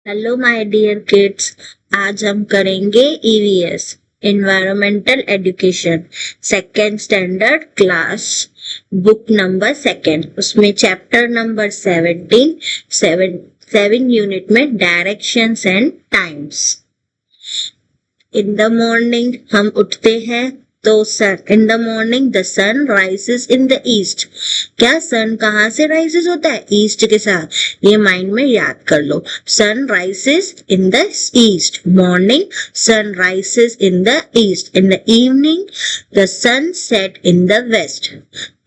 Hello my dear kids. आज हम करेंगे EVS environmental education second standard class book number second, उसमें chapter number 17 seven unit में directions and times. In the morning हम उठते हैं तो sun in the morning the sun rises in the east. क्या सन कहाँ से राइजेस होता है? ईस्ट के साथ। ये माइंड में याद कर लो। Sun rises in the east. Morning sun rises in the east. In the evening the sun set in the west.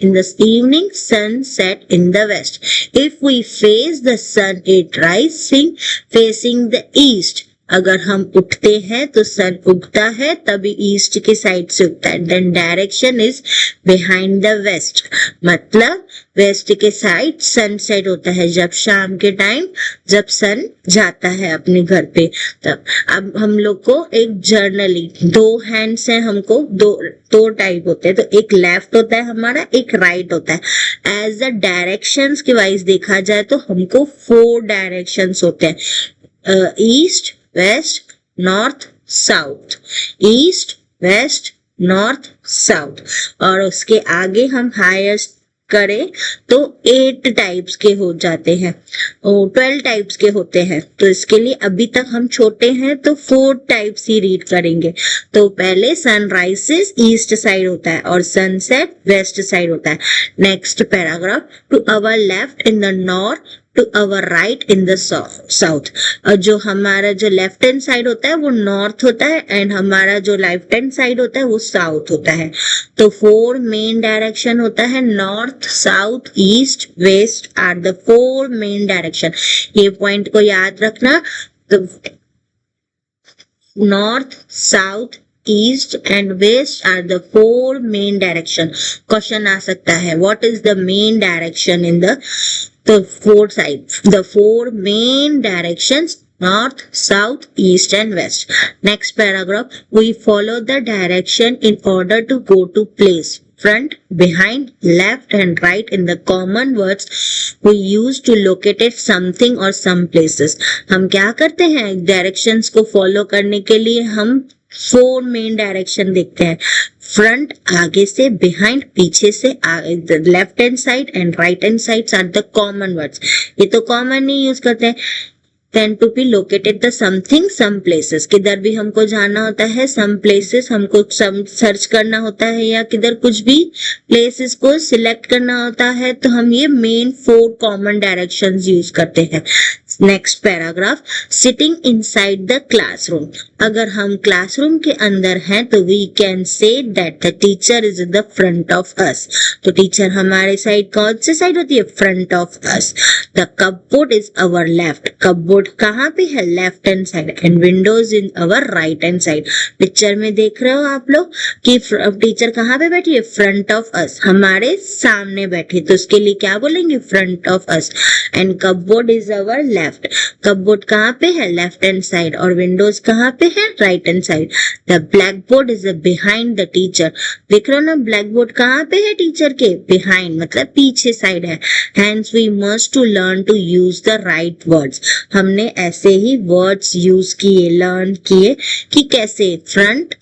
In the evening, sun set in the west. If we face the sun, it rising facing the east. अगर हम उठते हैं तो सन उगता है तभी east की side से उगता है। Then direction is behind the west, मतलब वेस्ट के साइड सनसेट होता है जब शाम के टाइम, जब सन जाता है अपने घर पे तब। अब हम लोग को एक जर्नली दो हैंड्स हैं, हमको दो टाइप होते हैं, तो एक लेफ्ट होता है हमारा, एक राइट होता है। एज द डायरेक्शंस के वाइज देखा जाए तो हमको 4 डायरेक्शंस होते हैं, east west north south. East west north south. और उसके आगे हम हाईएस्ट करें तो 8 टाइप्स के हो जाते हैं, 12 टाइप्स के होते हैं। तो इसके लिए अभी तक हम छोटे हैं तो 4 टाइप्स ही रीड करेंगे। तो पहले सनराइजेस ईस्ट साइड होता है और सनसेट वेस्ट साइड होता है। Next paragraph, to our left in the north to our right in the south. और जो हमारा जो लेफ्ट हैंड साइड होता है वो नॉर्थ होता है एंड हमारा जो राइट हैंड साइड होता है वो साउथ होता है। तो 4 मेन डायरेक्शन होता है, north south east west are the 4 main direction. ये पॉइंट को याद रखना। तो north, south, east and west are the 4 main direction. Question आ सकता है, what is the main direction in the 4 sides? The 4 main directions, north, south, east and west. Next paragraph, we follow the direction in order to go to place. Front, behind, left and right in the common words we use to locate something or some places. हम क्या करते हैं, directions को follow करने के लिए हम 4 main direction देखते हैं। फ्रंट आगे से, बिहाइंड पीछे से, left hand side and right hand side are the common words. ये तो कॉमन ही यूज करते हैं। then to be located the something some places, किधर भी हमको जाना होता है, some places हमको सर्च करना होता है या किधर कुछ भी places को सिलेक्ट करना होता है तो हम ये मेन 4 कॉमन डायरेक्शंस यूज करते हैं। Next paragraph, sitting inside the classroom. अगर हम क्लासरूम के अंदर हैं तो we can say that the teacher is the front of us. तो टीचर हमारे साइड कौन सी साइड होती है? Front of us. The cupboard is our left. Cupboard कहाँ पे है? Left hand side. And windows in our right hand side. Picture में देख रहे हो आप लोग कि टीचर कहाँ पे बैठी है? फ्रंट ऑफ अस, हमारे सामने बैठी। तो उसके लिए क्या बोलेंगे? Front of us. And cupboard is our left. Cupboard कहाँ पे है? Left hand side. और विंडोज कहाँ पे है? Right hand side. The black board is behind the teacher. देख रहे हो ना, ब्लैक बोर्ड कहाँ पे है? टीचर के बिहाइंड, मतलब पीछे साइड है। Hence we must to learn to use the right words. हमने ऐसे ही वर्ड्स यूज किए, लर्न किए कि कैसे, फ्रंट,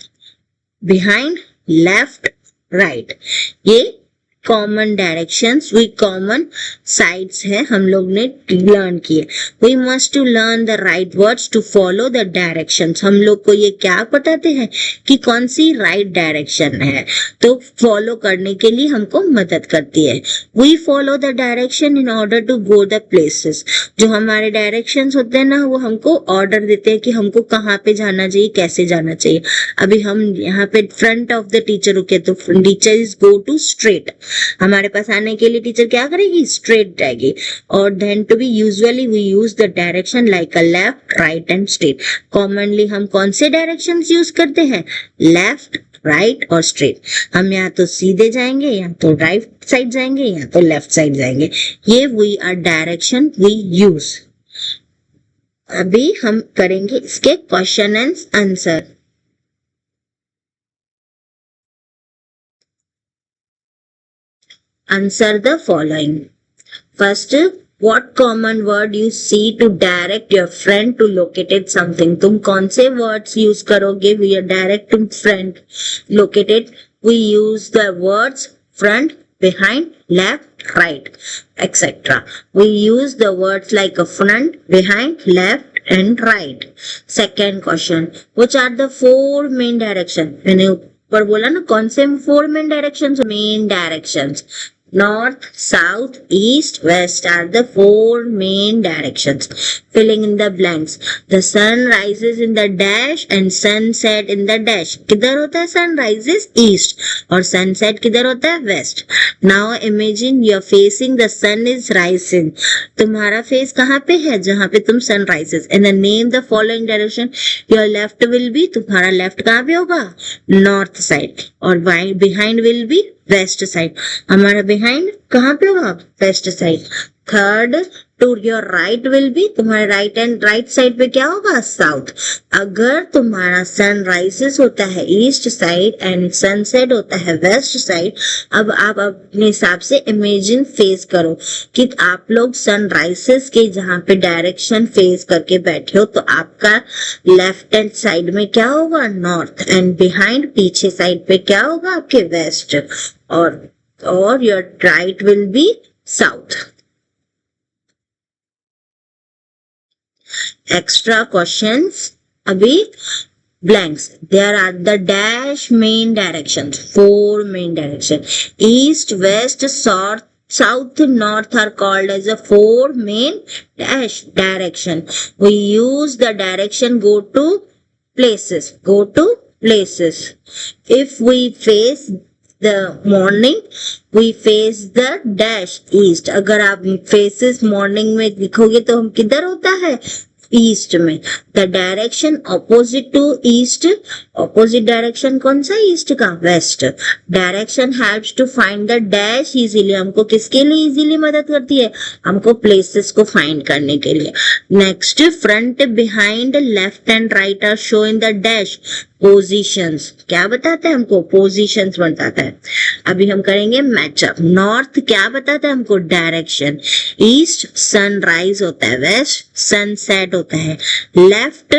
बिहाइंड, लेफ्ट, राइट। ये common directions, we common sides है, हम लोग ने लर्न किए। We must to learn the right words to follow the directions. हम लोग को ये क्या बताते हैं कि कौन सी राइट डायरेक्शन है, तो फॉलो करने के लिए हमको मदद करती है। We follow the direction in order to go the places. जो हमारे डायरेक्शंस होते हैं ना, वो हमको ऑर्डर देते हैं कि हमको कहाँ पे जाना चाहिए, कैसे जाना चाहिए। अभी हम यहाँ पे फ्रंट ऑफ द टीचर रुके तो teacher is go to straight. हमारे पास आने के लिए टीचर क्या करेगी? स्ट्रेट जाएगी। और then to be usually we use the direction like a left, right and straight. Commonly हम कौन से डायरेक्शंस यूज करते हैं? लेफ्ट, राइट और स्ट्रेट। हम या तो सीधे जाएंगे, या तो राइट साइड जाएंगे, या तो लेफ्ट साइड जाएंगे। ये we are direction we use. अभी हम करेंगे इसके question and answer. Answer the following. First, What common word you see to direct your friend to located something? तुम कौन से words use करोगे we are direct to friend located? We use the words front, behind, left, right, etc. We use the words like a front, behind, left and right. Second question, which are the four main directions? मैंने ऊपर बोला ना कौन से four main directions? Main directions. North, south, east, west are the four main directions. Filling in the blanks. The sun rises in the dash and sunset in the dash. किधर होता है sun rises? East. और sunset किधर होता है? West. Now imagine you are facing the sun is rising. तुम्हारा face कहाँ पे है? जहाँ पे तुम sun rises. And then name the following direction. Your left will be, तुम्हारा left कहाँ पे होगा? North side. और behind will be west side. हमारा बिहाइंड कहाँ पे होगा? West side. Third, to your right will be, तुम्हारे राइट एंड राइट साइड पे क्या होगा? साउथ. अगर तुम्हारा सन राइजेस होता है ईस्ट साइड एंड सनसेट होता है वेस्ट साइड, अब आप अपने हिसाब से इमेजिन फेस करो कि आप लोग सन राइजेस के जहां पे डायरेक्शन फेस करके बैठे हो, तो आपका लेफ्ट हैंड साइड में क्या होगा? नॉर्थ. एंड बिहाइंड पीछे साइड पे क्या होगा? आपके वेस्ट. और your right will B south. Extra questions. अभी blanks. There are the dash main directions. Four main directions. East, west, south, north are called as the four main dash direction. We use the direction go to places. Go to places. If we face the morning, we face the dash east. अगर आप faces morning में लिखोगे तो हम किधर होता है? East में. The direction opposite to east, opposite direction कौन सा? ईस्ट का. West. Direction helps to find the dash easily. हमको किसके लिए इजीली मदद करती है? हमको प्लेसेस को फाइंड करने के लिए. Next, front, behind, left and right are show in the dash positions. क्या बताता है हमको? पोजीशंस बताता है. अभी हम करेंगे मैचअप. नॉर्थ क्या बताता है हमको? डायरेक्शन. ईस्ट सनराइज होता है. वेस्ट सनसेट होता है. Left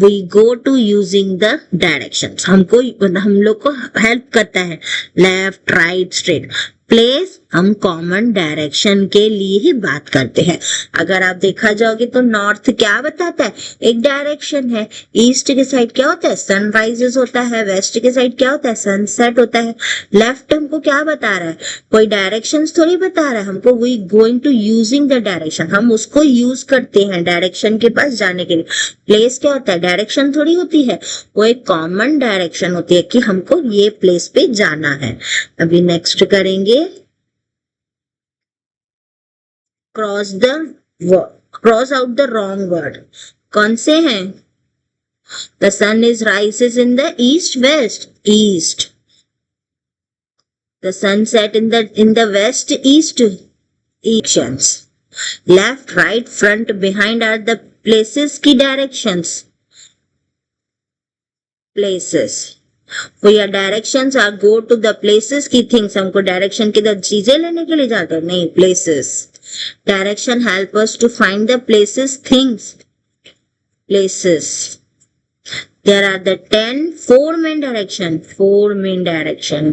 we go to using the directions. हमको हम लोग को हेल्प करता है. Left, right, straight. प्लेस हम कॉमन डायरेक्शन के लिए ही बात करते हैं. अगर आप देखा जाओगे तो नॉर्थ क्या बताता है? एक डायरेक्शन है. ईस्ट के साइड क्या होता है? सनराइजेस होता है. वेस्ट के साइड क्या होता है? सनसेट होता है. लेफ्ट हमको क्या बता रहा है? कोई डायरेक्शंस थोड़ी बता रहा है हमको. We going to using the direction. हम उसको यूज करते हैं डायरेक्शन के पास जाने के लिए. प्लेस क्या होता है? डायरेक्शन थोड़ी होती है. वो एक कॉमन डायरेक्शन होती है कि हमको ये प्लेस पे जाना है. अभी नेक्स्ट करेंगे cross out the wrong word. कौन से हैं? The sun is rises in the east, west, east. The sun set in the west, east, easterns. Left, right, front, behind are the places की directions. Places. वो या directions are go to the places की things. हमको direction की चीजें लेने के लिए जाते हैं? नहीं, places. Direction help us to find the places, things. Places. There are the 4 main direction. 4 main direction.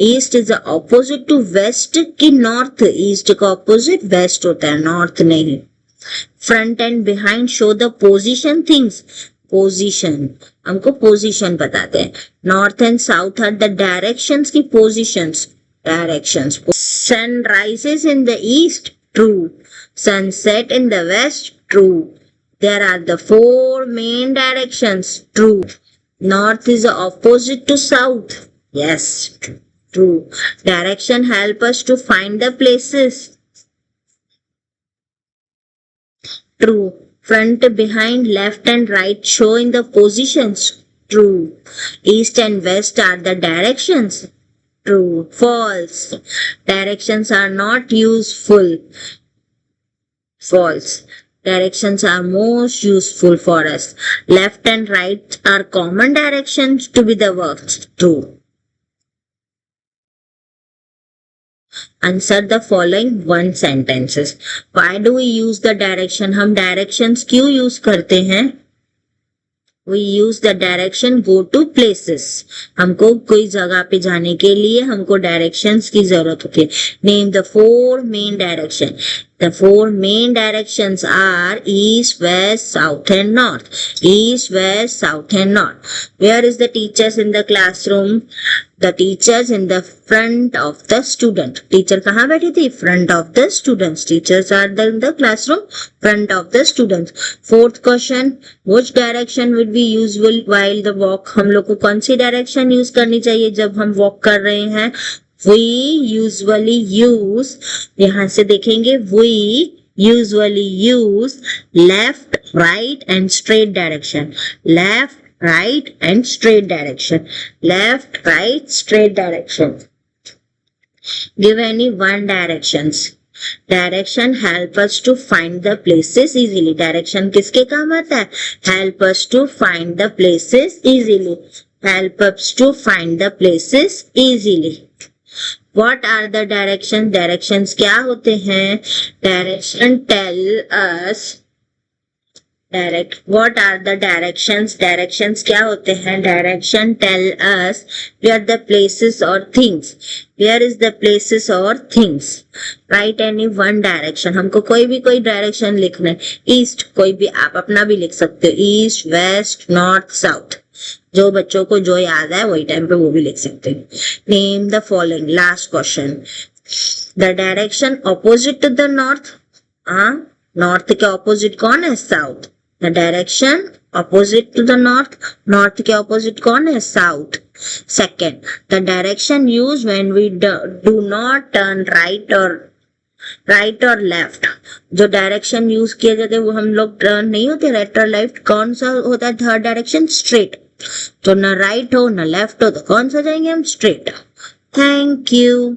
East is the opposite to west की north. East का opposite west होता है, north नहीं. Front and behind show the position things. Position. हमको position बताते हैं. North and south are the directions की positions. Directions. Sun rises in the east, true. Sunset in the west, true. There are the 4 main directions, true. North is the opposite to south, yes, true. Direction help us to find the places, true. Front, behind, left and right show in the positions, true. East and west are the directions, true. False. Directions are not useful. False. Directions are most useful for us. Left and right are common directions to be the works. True. Answer the following one sentences. Why do we use the direction? हम directions क्यों use करते हैं? We use the direction go to places. हमको कोई जगह पे जाने के लिए हमको directions की जरूरत होती है. Name the four main direction. The four main directions are east, west, south and north. East, west, south and north. Where is the teachers in the classroom? The teachers in the front of the student. Teacher कहाँ बैठी थी? Front of the students. Teachers are in the classroom, front of the students. Fourth question. Which direction would be useful while the walk? हम लोग को कौन सी direction use करनी चाहिए जब हम walk कर रहे हैं? We usually use, यहाँ से देखेंगे, we usually use left, right and straight direction. Left, right and straight direction. Left, right, straight direction. Give any one directions. Direction help us to find the places easily. Direction किसके काम आता है? Help us to find the places easily. Help us to find the places easily. What are the directions? Directions क्या होते हैं? Direction tell us. What are the directions? Directions क्या होते हैं? Direction tell us where the places or things. Where is the places or things? Write any one direction. हमको कोई direction लिखना है. East, कोई भी आप अपना भी लिख सकते हो. East, west, north, south. जो बच्चों को जो याद है वही टाइम पे वो भी लिख सकते हैं. Name the following. Last question. The direction opposite to the north. North के ऑपोजिट कौन है? South. The direction opposite to the north. North के opposite कौन है? South. Second, the direction used when we do not turn right or left. जो direction use किया जाता है वो हम लोग टर्न नहीं होते राइट और लेफ्ट. कौन सा होता है थर्ड डायरेक्शन? स्ट्रेट. तो ना राइट हो ना लेफ्ट हो तो कौन सा जाएंगे हम? स्ट्रेट. Thank you.